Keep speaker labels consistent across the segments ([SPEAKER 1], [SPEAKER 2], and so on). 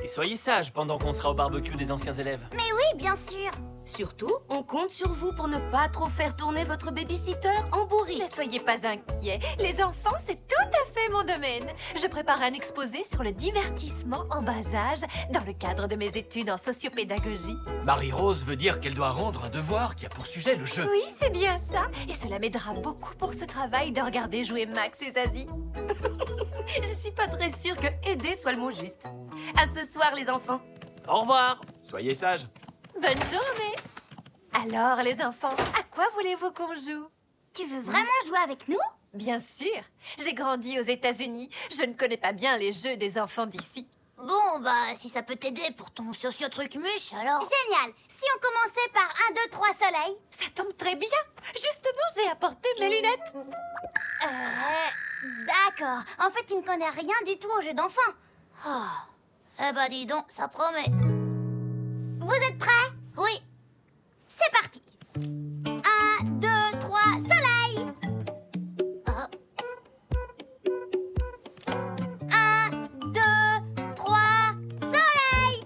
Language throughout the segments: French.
[SPEAKER 1] Et soyez sages pendant qu'on sera au barbecue des anciens élèves.
[SPEAKER 2] Mais oui, bien sûr.
[SPEAKER 3] Surtout, on compte sur vous pour ne pas trop faire tourner votre babysitter en bourrie.
[SPEAKER 4] Ne soyez pas inquiets, les enfants, c'est tout à fait mon domaine. Je prépare un exposé sur le divertissement en bas âge dans le cadre de mes études en sociopédagogie.
[SPEAKER 1] Marie-Rose veut dire qu'elle doit rendre un devoir qui a pour sujet le jeu.
[SPEAKER 4] Oui, c'est bien ça. Et cela m'aidera beaucoup pour ce travail de regarder jouer Max et Zazie. Je suis pas très sûre que aider soit le mot juste. À ce soir, les enfants.
[SPEAKER 1] Au revoir. Soyez sages.
[SPEAKER 4] Bonne journée. Alors, les enfants, à quoi voulez-vous qu'on joue?
[SPEAKER 2] Tu veux vraiment jouer avec nous?
[SPEAKER 4] Bien sûr. J'ai grandi aux États-Unis. Je ne connais pas bien les jeux des enfants d'ici.
[SPEAKER 2] Bon, bah, si ça peut t'aider pour ton socio-truc-muche, alors... Génial! Si on commençait par 1, 2, 3 soleil...
[SPEAKER 4] Ça tombe très bien. Justement, j'ai apporté mes lunettes.
[SPEAKER 2] D'accord. En fait, tu ne connais rien du tout aux jeux d'enfants. Oh. Eh bah, dis donc, ça promet. Vous êtes prêts? Oui. C'est parti. 1, 2, 3, soleil! 1, 2, 3, soleil!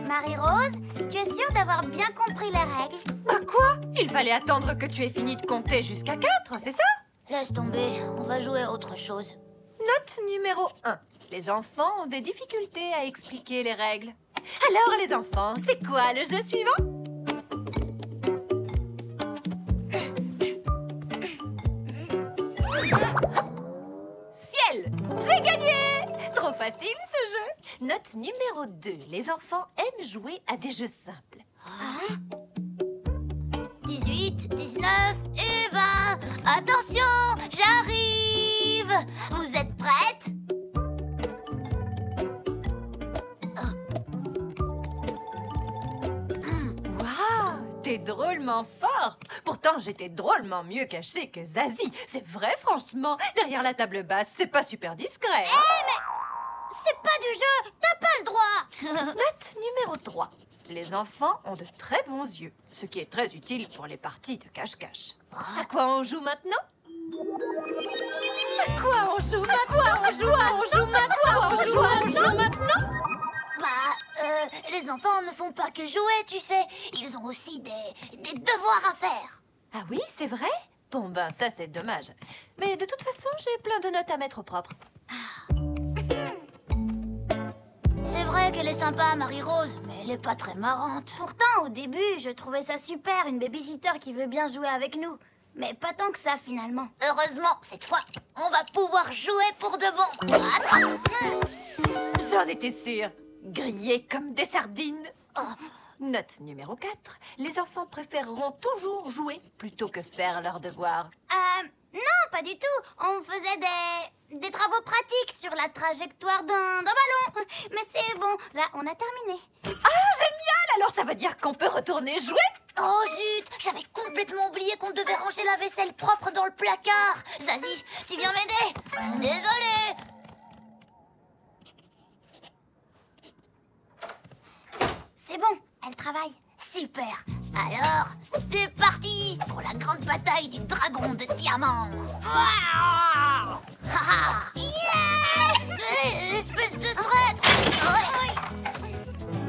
[SPEAKER 2] Marie-Rose, tu es sûre d'avoir bien compris les règles?
[SPEAKER 4] Bah quoi? Il fallait attendre que tu aies fini de compter jusqu'à 4, c'est ça?
[SPEAKER 2] Laisse tomber, on va jouer à autre chose.
[SPEAKER 4] Note numéro 1. Les enfants ont des difficultés à expliquer les règles. Alors, les enfants, c'est quoi le jeu suivant? Ciel! J'ai gagné! Trop facile, ce jeu! Note numéro 2. Les enfants aiment jouer à des jeux simples.
[SPEAKER 2] 18, 19 et 20. Attention, j'arrive. Vous êtes prêtes?
[SPEAKER 4] Waouh! T'es drôlement fort! Pourtant, j'étais drôlement mieux cachée que Zazie. C'est vrai, franchement. Derrière la table basse, c'est pas super discret.
[SPEAKER 2] Eh, mais c'est pas du jeu. T'as pas le droit.
[SPEAKER 4] Note numéro 3. Les enfants ont de très bons yeux, ce qui est très utile pour les parties de cache-cache. À quoi on joue maintenant? À quoi on joue maintenant?
[SPEAKER 2] Les enfants ne font pas que jouer, tu sais. Ils ont aussi des devoirs à faire.
[SPEAKER 4] Ah oui, c'est vrai? Bon, ben ça, c'est dommage. Mais de toute façon, j'ai plein de notes à mettre au propre.
[SPEAKER 2] C'est vrai qu'elle est sympa, Marie-Rose, mais elle est pas très marrante. Pourtant, au début, je trouvais ça super, une babysitter qui veut bien jouer avec nous. Mais pas tant que ça, finalement. Heureusement, cette fois, on va pouvoir jouer pour de bon. Attrape.
[SPEAKER 4] J'en étais sûre. Grillés comme des sardines. Note numéro 4. Les enfants préféreront toujours jouer plutôt que faire leurs devoirs.
[SPEAKER 2] Non, pas du tout. On faisait des travaux pratiques sur la trajectoire d'un ballon. Mais c'est bon, là, on a terminé.
[SPEAKER 4] Ah, génial! Alors ça veut dire qu'on peut retourner jouer?
[SPEAKER 2] Oh zut, j'avais complètement oublié qu'on devait ranger la vaisselle propre dans le placard. Zazie, tu viens m'aider? Désolée. C'est bon, elle travaille. Super. Alors, c'est parti pour la grande bataille du dragon de diamant. Haha. Yeah! Espèce de traître.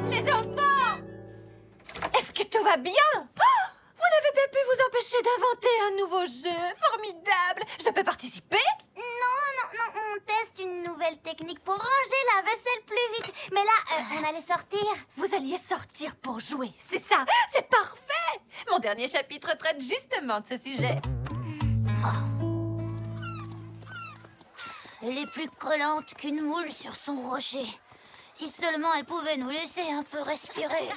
[SPEAKER 4] Les enfants! Est-ce que tout va bien? Oh, vous n'avez pas pu vous empêcher d'inventer un nouveau jeu formidable. Je peux participer?
[SPEAKER 2] Non, on teste une nouvelle technique pour ranger la vaisselle plus vite. Mais là, on allait sortir.
[SPEAKER 4] Vous alliez sortir pour jouer, c'est ça? C'est parfait! Mon dernier chapitre traite justement de ce sujet.
[SPEAKER 2] Elle est plus collante qu'une moule sur son rocher. Si seulement elle pouvait nous laisser un peu respirer.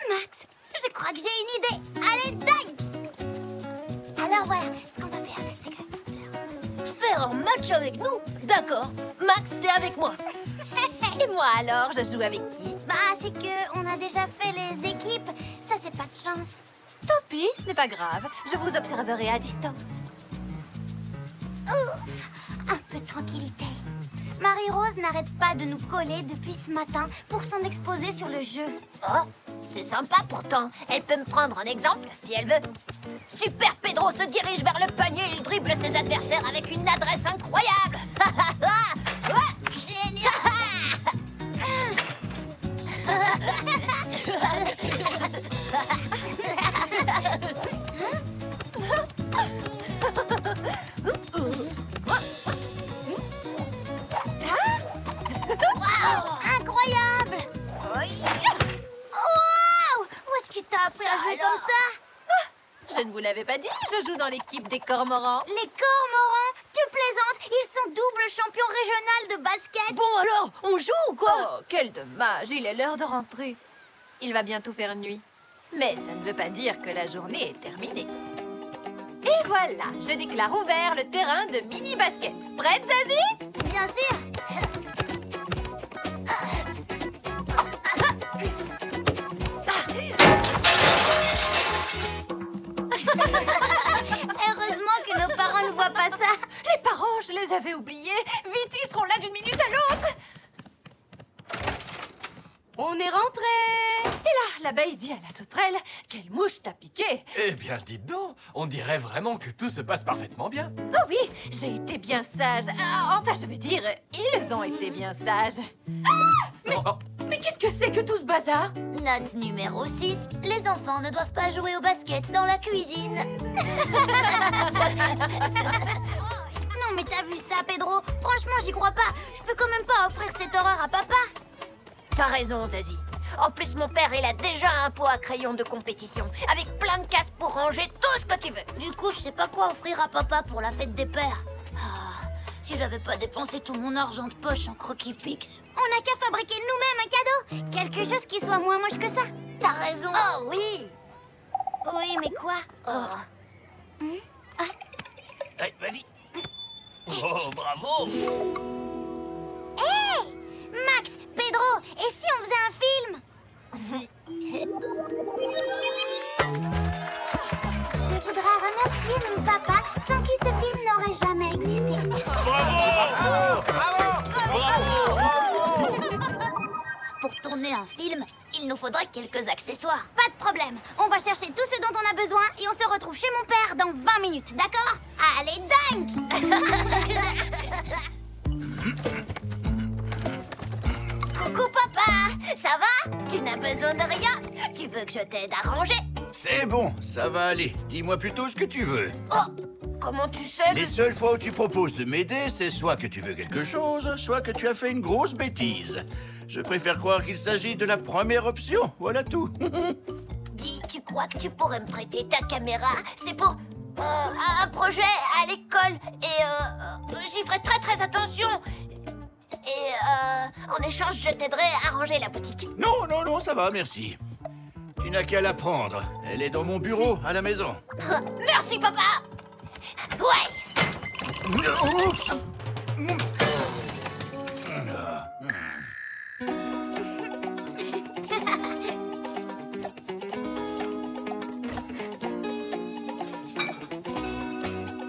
[SPEAKER 2] Max, je crois que j'ai une idée. Allez, dingue! Alors voilà, ce qu'on va faire, c'est que...
[SPEAKER 3] Faire un match avec nous? D'accord. Max, t'es avec moi.
[SPEAKER 4] Et moi alors, je joue avec qui?
[SPEAKER 2] Bah, c'est que on a déjà fait les équipes. Ça, c'est pas de chance.
[SPEAKER 4] Tant pis, ce n'est pas grave. Je vous observerai à distance.
[SPEAKER 2] Ouf, un peu de tranquillité. Marie-Rose n'arrête pas de nous coller depuis ce matin pour son exposé sur le jeu.
[SPEAKER 3] Oh, c'est sympa pourtant. Elle peut me prendre en exemple si elle veut. Super Pedro se dirige vers le panier. Il dribble ses adversaires avec une adresse incroyable.
[SPEAKER 2] Incroyable! Wow! Où est-ce qu'il t'a appris à jouer comme ça?
[SPEAKER 4] Je ne vous l'avais pas dit, je joue dans l'équipe des Cormorans.
[SPEAKER 2] Les Cormorans? Tu plaisantes? Ils sont double champions régional de basket.
[SPEAKER 4] Bon alors, on joue ou quoi? Oh, quel dommage, il est l'heure de rentrer. Il va bientôt faire nuit. Mais ça ne veut pas dire que la journée est terminée. Et voilà, je déclare ouvert le terrain de mini-basket. Prête, Zazie?
[SPEAKER 2] Bien sûr. Heureusement que nos parents ne voient pas ça.
[SPEAKER 4] Les parents, je les avais oubliés. Vite, ils seront là d'une minute à l'autre. On est rentré. Et là, l'abeille dit à la sauterelle, quelle mouche t'a piqué?
[SPEAKER 1] Eh bien, dites donc, on dirait vraiment que tout se passe parfaitement bien.
[SPEAKER 4] Oh oui, j'ai été bien sage. Enfin, je veux dire, ils ont été bien sages.
[SPEAKER 1] Oh,
[SPEAKER 4] Mais qu'est-ce que c'est que tout ce bazar?
[SPEAKER 2] Note numéro 6. Les enfants ne doivent pas jouer au basket dans la cuisine. Non mais t'as vu ça, Pedro? Franchement, j'y crois pas. Je peux quand même pas offrir cette horreur à papa.
[SPEAKER 3] T'as raison, Zazie. En plus, mon père, il a déjà un pot à crayon de compétition, avec plein de cases pour ranger tout ce que tu veux.
[SPEAKER 2] Du coup, je sais pas quoi offrir à papa pour la fête des pères. Ah, si j'avais pas dépensé tout mon argent de poche en croquis Pix. On n'a qu'à fabriquer nous-mêmes un cadeau. Quelque chose qui soit moins moche que ça.
[SPEAKER 3] T'as raison. Oh oui.
[SPEAKER 2] Oui, mais quoi?
[SPEAKER 1] Allez, vas-y. Oh, bravo.
[SPEAKER 2] Hey! Max, Pedro, et si on faisait un film? Je voudrais remercier mon papa, sans qui ce film n'aurait jamais existé. Pour tourner un film, il nous faudrait quelques accessoires. Pas de problème, on va chercher tout ce dont on a besoin et on se retrouve chez mon père dans 20 minutes, d'accord? Allez, dingue!
[SPEAKER 3] Coucou, papa. Ça va? Tu n'as besoin de rien? Tu veux que je t'aide à ranger?
[SPEAKER 5] C'est bon, ça va aller. Dis-moi plutôt ce que tu veux.
[SPEAKER 3] Oh, comment tu sais?
[SPEAKER 5] Les seules fois où tu proposes de m'aider, c'est soit que tu veux quelque chose, soit que tu as fait une grosse bêtise. Je préfère croire qu'il s'agit de la première option, voilà tout.
[SPEAKER 3] Dis, tu crois que tu pourrais me prêter ta caméra? C'est pour un projet à l'école et j'y ferai très attention. Et en échange, je t'aiderai à ranger la boutique.
[SPEAKER 5] Non, non, non, ça va, merci. Tu n'as qu'à la prendre. Elle est dans mon bureau, à la maison.
[SPEAKER 3] Merci, papa. Ouais.
[SPEAKER 5] Oups.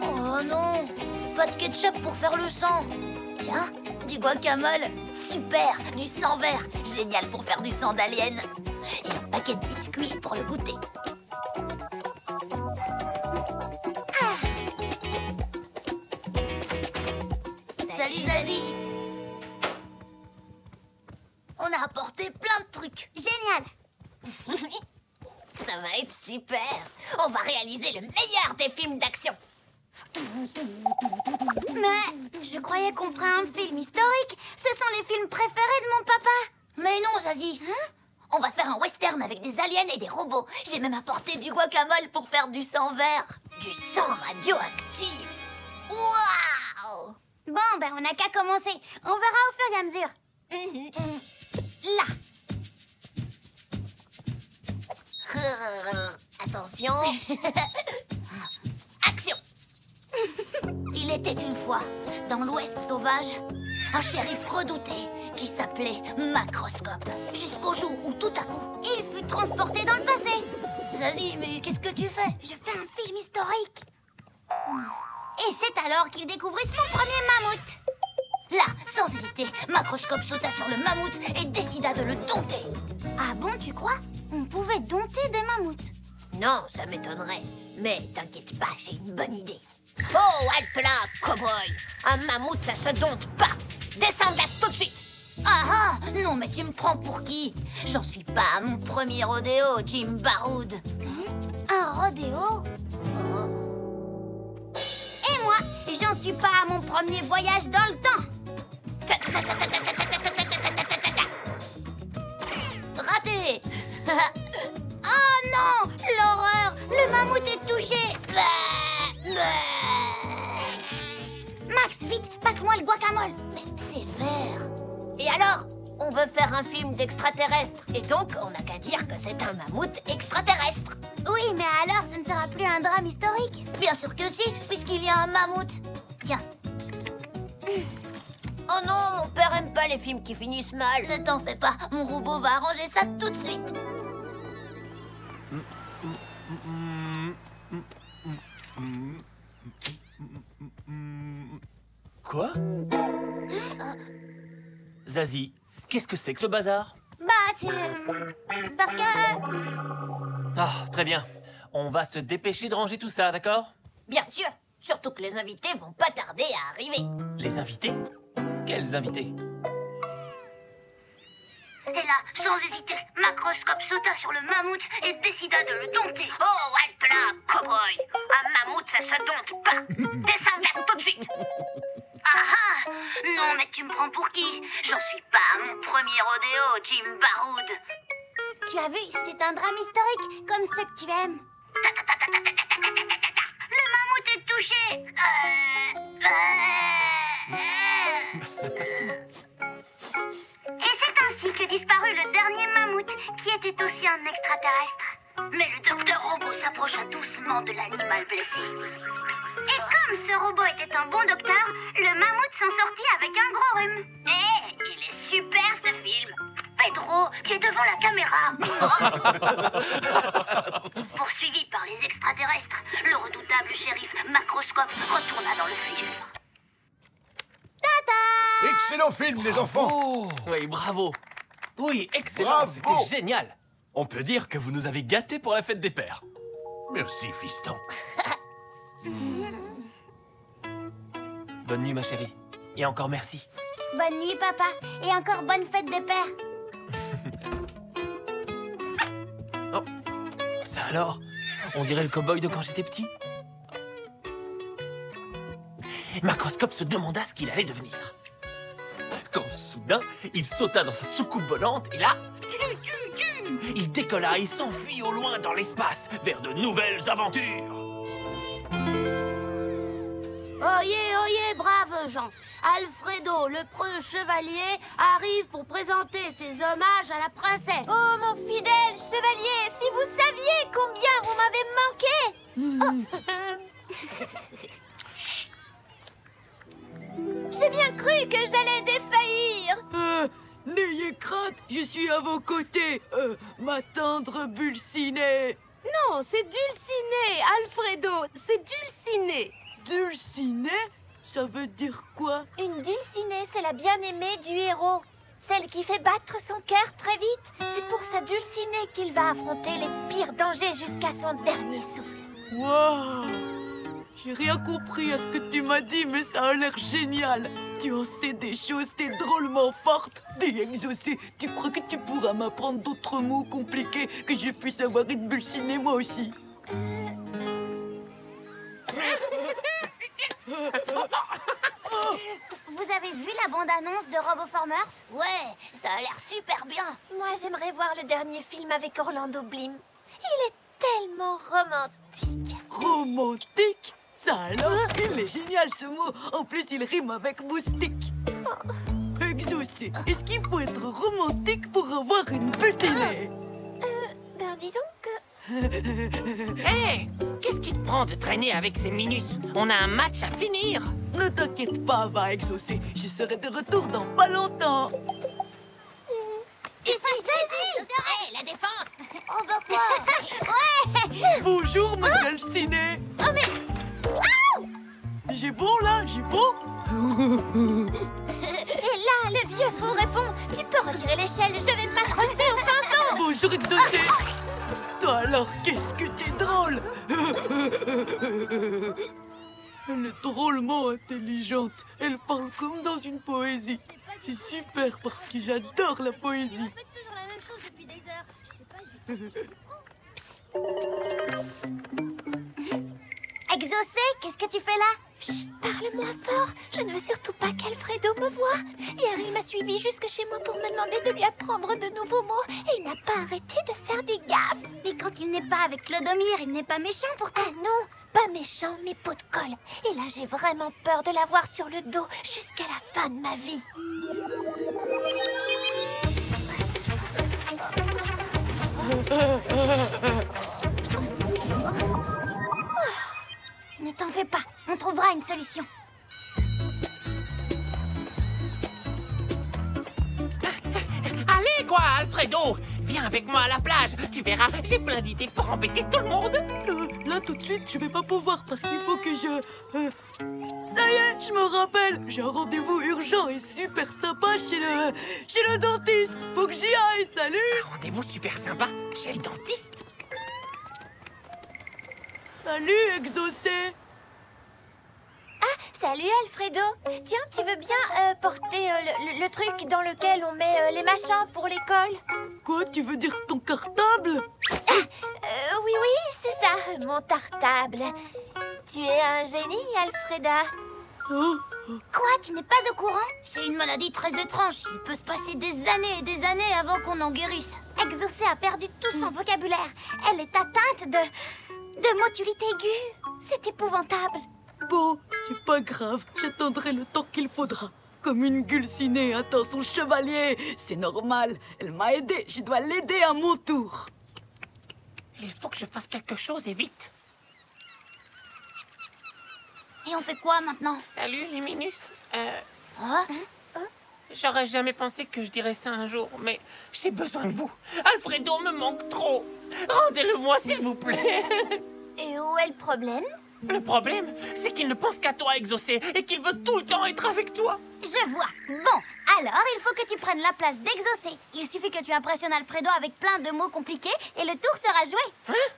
[SPEAKER 2] Oh non, pas de ketchup pour faire le sang. Tiens, du guacamole, super, du sang vert, génial pour faire du sang d'alien. Et un paquet de biscuits pour le goûter. Salut Zazie. On a apporté plein de trucs. Génial.
[SPEAKER 3] Ça va être super. On va réaliser le meilleur des films d'action.
[SPEAKER 2] Mais je croyais qu'on ferait un film historique. Ce sont les films préférés de mon papa. Mais non, Zazie. On va faire un western avec des aliens et des robots. J'ai même apporté du guacamole pour faire du sang vert.
[SPEAKER 3] Du sang radioactif.
[SPEAKER 2] Waouh! Bon, ben on n'a qu'à commencer. On verra au fur et à mesure. Là.
[SPEAKER 3] Attention. Action.
[SPEAKER 2] Il était une fois, dans l'Ouest sauvage, un shérif redouté qui s'appelait Macroscope. Jusqu'au jour où, tout à coup, il fut transporté dans le passé. Zazie, mais qu'est-ce que tu fais? Je fais un film historique. Et c'est alors qu'il découvrit son premier mammouth. Là, sans hésiter, Macroscope sauta sur le mammouth et décida de le dompter. Ah bon, tu crois? On pouvait dompter des mammouths?
[SPEAKER 3] Non, ça m'étonnerait. Mais t'inquiète pas, j'ai une bonne idée. Oh, halte là, cow-boy. Un mammouth, ça se dompte pas. Descends de là tout de suite.
[SPEAKER 2] Ah ah! Non, mais tu me prends pour qui? J'en suis pas à mon premier rodéo, Jim Baroud. Un rodéo? Et moi, j'en suis pas à mon premier voyage dans le temps. Oh non! L'horreur! Le mammouth est touché! Max, vite, passe-moi le guacamole!
[SPEAKER 3] Mais c'est vert. Et alors? On veut faire un film d'extraterrestres. Et donc, on n'a qu'à dire que c'est un mammouth extraterrestre.
[SPEAKER 2] Oui, mais alors ce ne sera plus un drame historique.
[SPEAKER 3] Bien sûr que si, puisqu'il y a un mammouth.
[SPEAKER 2] Tiens,
[SPEAKER 3] Oh non, mon père aime pas les films qui finissent mal.
[SPEAKER 2] ne t'en fais pas, mon robot va arranger ça tout de suite.
[SPEAKER 1] Quoi? Zazie, qu'est-ce que c'est que ce bazar?
[SPEAKER 2] Bah, c'est... parce que...
[SPEAKER 1] Ah, très bien. On va se dépêcher de ranger tout ça, d'accord?
[SPEAKER 3] Bien sûr, surtout que les invités vont pas tarder à arriver.
[SPEAKER 1] Les invités? Quels invités?
[SPEAKER 2] Et là, sans hésiter, Macroscope sauta sur le mammouth et décida de le dompter.
[SPEAKER 3] Oh, halte là, cow-boy. Un mammouth, ça se dompte pas. Descends là tout de suite.
[SPEAKER 2] Ah ah! Non, mais tu me prends pour qui? J'en suis pas à mon premier rodéo, Jim Baroud. Tu as vu, c'est un drame historique, comme ceux que tu aimes. Le mammouth est touché. Et c'est ainsi que disparut le dernier mammouth, qui était aussi un extraterrestre. Mais le docteur robot s'approcha doucement de l'animal blessé. Et comme ce robot était un bon docteur, le mammouth s'en sortit avec un gros rhume.
[SPEAKER 3] Il est super ce film.
[SPEAKER 2] Pedro, tu es devant la caméra. Poursuivi par les extraterrestres, le redoutable shérif Macroscope retourna dans le futur. Tata!
[SPEAKER 6] Excellent film, les enfants!
[SPEAKER 1] Oh, oui, bravo. Oui, excellent,
[SPEAKER 6] Bravo.
[SPEAKER 1] c'était génial. On peut dire que vous nous avez gâtés pour la fête des pères.
[SPEAKER 5] Merci, fiston.
[SPEAKER 1] Bonne nuit, ma chérie. Et encore merci.
[SPEAKER 2] Bonne nuit, papa. Et encore bonne fête des pères.
[SPEAKER 1] Oh, ça alors? On dirait le cow-boy de quand j'étais petit. Macroscope se demanda ce qu'il allait devenir. Quand soudain, il sauta dans sa soucoupe volante et là... il décolla et s'enfuit au loin dans l'espace vers de nouvelles aventures.
[SPEAKER 3] Oyez, brave gens. Alfredo, le preux chevalier, arrive pour présenter ses hommages à la princesse.
[SPEAKER 4] Oh, mon fidèle chevalier, si vous saviez combien vous m'avez manqué! J'ai bien cru que j'allais défaillir!
[SPEAKER 7] N'ayez crainte, je suis à vos côtés, ma tendre Dulcinée.
[SPEAKER 4] Non, c'est Dulcinée, Alfredo, c'est Dulcinée.
[SPEAKER 7] Dulcinée? Ça veut dire quoi?
[SPEAKER 4] Une Dulcinée, c'est la bien-aimée du héros. Celle qui fait battre son cœur très vite. C'est pour sa Dulcinée qu'il va affronter les pires dangers jusqu'à son dernier souffle.
[SPEAKER 7] Waouh! J'ai rien compris à ce que tu m'as dit, mais ça a l'air génial. Tu en sais des choses, t'es drôlement forte. Dis, Exaucé, tu crois que tu pourras m'apprendre d'autres mots compliqués que je puisse avoir une Dulcinée moi aussi?
[SPEAKER 2] Vous avez vu la bande-annonce de RoboFormers?
[SPEAKER 3] Ouais, ça a l'air super bien.
[SPEAKER 4] Moi, j'aimerais voir le dernier film avec Orlando Bloom. Il est tellement romantique.
[SPEAKER 7] Romantique? Ça alors? Il est génial ce mot. En plus, il rime avec moustique. Exaucé, est-ce qu'il faut être romantique pour avoir une Dulcinée?
[SPEAKER 4] Ben, disons que...
[SPEAKER 8] Hé! Qu'est-ce qui te prend de traîner avec ces minus? On a un match à finir!
[SPEAKER 7] Ne t'inquiète pas, va Exaucé. Je serai de retour dans pas longtemps.
[SPEAKER 3] Ici, Hé, la défense.
[SPEAKER 2] Oh bah quoi?
[SPEAKER 7] Bonjour, ma Dulcinée.
[SPEAKER 2] Oh mais...
[SPEAKER 7] J'ai bon là, j'ai bon.
[SPEAKER 4] Et là, le vieux fou répond, tu peux retirer l'échelle, je vais m'accrocher au pinceau.
[SPEAKER 7] Bonjour, Exaucé. Toi alors, qu'est-ce que t'es drôle. Elle est drôlement intelligente. Elle parle comme dans une poésie. C'est super parce que j'adore la poésie.
[SPEAKER 2] répète toujours la même chose depuis des heures. Je sais pas,
[SPEAKER 3] Psst.
[SPEAKER 2] Exaucé, qu'est-ce que tu fais là?
[SPEAKER 3] Chut, parle moins fort. Je ne veux surtout pas qu'Alfredo me voie. Hier, il m'a suivi jusque chez moi pour me demander de lui apprendre de nouveaux mots. Et il n'a pas arrêté de faire des gaffes.
[SPEAKER 2] Mais quand il n'est pas avec Clodomir, il n'est pas méchant pourtant.
[SPEAKER 3] Ah non, pas méchant, mais pot de colle. Et là, j'ai vraiment peur de l'avoir sur le dos jusqu'à la fin de ma vie.
[SPEAKER 2] Ne t'en fais pas, on trouvera une solution.
[SPEAKER 8] Allez, quoi, Alfredo! Viens avec moi à la plage. Tu verras, j'ai plein d'idées pour embêter tout le monde.
[SPEAKER 7] Là, tout de suite, je vais pas pouvoir parce qu'il faut que je... Ça y est, je me rappelle. J'ai un rendez-vous urgent et super sympa chez le dentiste. Faut que j'y aille, salut!
[SPEAKER 8] Un rendez-vous super sympa chez le dentiste.
[SPEAKER 7] Salut, Exaucé!
[SPEAKER 3] Ah, salut Alfredo. Tiens, tu veux bien porter le truc dans lequel on met les machins pour l'école?
[SPEAKER 7] Quoi, tu veux dire ton cartable?
[SPEAKER 3] Oui, c'est ça, mon tartable. Tu es un génie, Alfreda.
[SPEAKER 7] Oh.
[SPEAKER 2] Quoi, tu n'es pas au courant? C'est une maladie très étrange. Il peut se passer des années et des années avant qu'on en guérisse. Exaucé a perdu tout son vocabulaire. Elle est atteinte de motilité aiguë. C'est épouvantable.
[SPEAKER 7] Bon, c'est pas grave, j'attendrai le temps qu'il faudra. Comme une Gulcinée attend son chevalier. C'est normal, elle m'a aidé, je dois l'aider à mon tour.
[SPEAKER 8] Il faut que je fasse quelque chose et vite.
[SPEAKER 2] Et on fait quoi maintenant?
[SPEAKER 8] Salut, les Minus.
[SPEAKER 2] Hein?
[SPEAKER 8] J'aurais jamais pensé que je dirais ça un jour, mais j'ai besoin de vous. Alfredo me manque trop. Rendez-le-moi, s'il vous plaît.
[SPEAKER 3] Et où est le problème?
[SPEAKER 8] Le problème, c'est qu'il ne pense qu'à toi, Exaucé, et qu'il veut tout le temps être avec toi.
[SPEAKER 2] Je vois. Bon, alors il faut que tu prennes la place d'Exaucé. Il suffit que tu impressionnes Alfredo avec plein de mots compliqués et le tour sera joué.
[SPEAKER 8] Hein?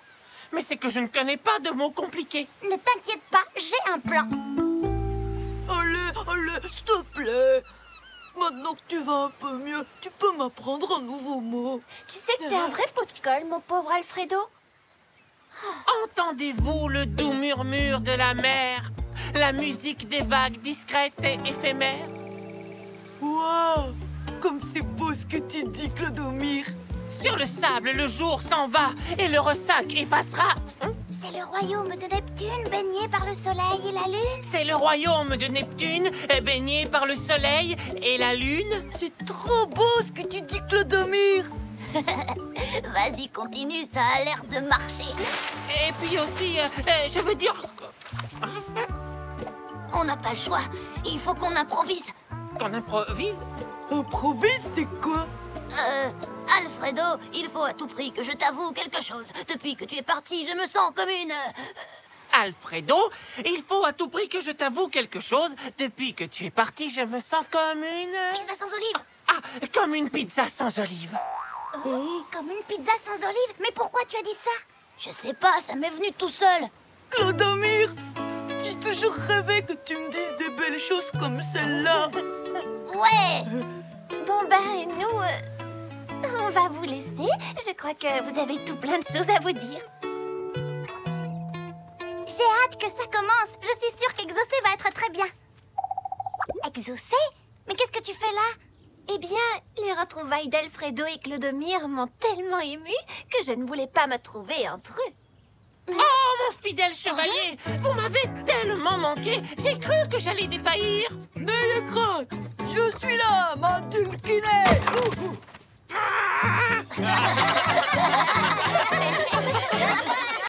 [SPEAKER 8] Mais c'est que je ne connais pas de mots compliqués.
[SPEAKER 2] Ne t'inquiète pas, j'ai un plan.
[SPEAKER 7] Allez, s'il te plaît. Maintenant que tu vas un peu mieux, tu peux m'apprendre un nouveau mot.
[SPEAKER 3] Tu sais que t'es un vrai pot de colle, mon pauvre Alfredo.
[SPEAKER 8] Entendez-vous le doux murmure de la mer, la musique des vagues discrètes et éphémères?
[SPEAKER 7] Waouh! Comme c'est beau ce que tu dis, Clodomir.
[SPEAKER 8] Sur le sable, le jour s'en va et le ressac effacera.
[SPEAKER 2] C'est le royaume de Neptune baigné par le soleil et la lune.
[SPEAKER 8] C'est le royaume de Neptune, baigné par le soleil et la lune.
[SPEAKER 7] C'est trop beau ce que tu dis, Clodomir.
[SPEAKER 2] Vas-y, continue, ça a l'air de marcher.
[SPEAKER 8] Et puis aussi, je veux dire...
[SPEAKER 2] On n'a pas le choix, il faut qu'on improvise.
[SPEAKER 8] Qu'on improvise?
[SPEAKER 7] Improvise, c'est quoi?
[SPEAKER 2] Alfredo, il faut à tout prix que je t'avoue quelque chose. Depuis que tu es parti, je me sens comme une...
[SPEAKER 8] Alfredo, il faut à tout prix que je t'avoue quelque chose. Depuis que tu es parti, je me sens comme une...
[SPEAKER 2] Pizza sans olive.
[SPEAKER 8] Ah, comme une pizza sans olive.
[SPEAKER 2] Comme une pizza sans olive? Mais pourquoi tu as dit ça? Je sais pas, ça m'est venu tout seul.
[SPEAKER 7] Clodomir, j'ai toujours rêvé que tu me dises des belles choses comme celle-là.
[SPEAKER 2] Ouais.
[SPEAKER 3] Bon, ben, nous, on va vous laisser. Je crois que vous avez tout plein de choses à vous dire.
[SPEAKER 2] J'ai hâte que ça commence. Je suis sûre qu'Exaucé va être très bien. Exaucé? Mais qu'est-ce que tu fais là?
[SPEAKER 3] Eh bien, les retrouvailles d'Alfredo et Clodomir m'ont tellement émue que je ne voulais pas me trouver entre eux.
[SPEAKER 8] Oh, mon fidèle chevalier, vous m'avez tellement manqué, j'ai cru que j'allais défaillir.
[SPEAKER 7] N'ayez crainte, je suis là, ma Dulcinée.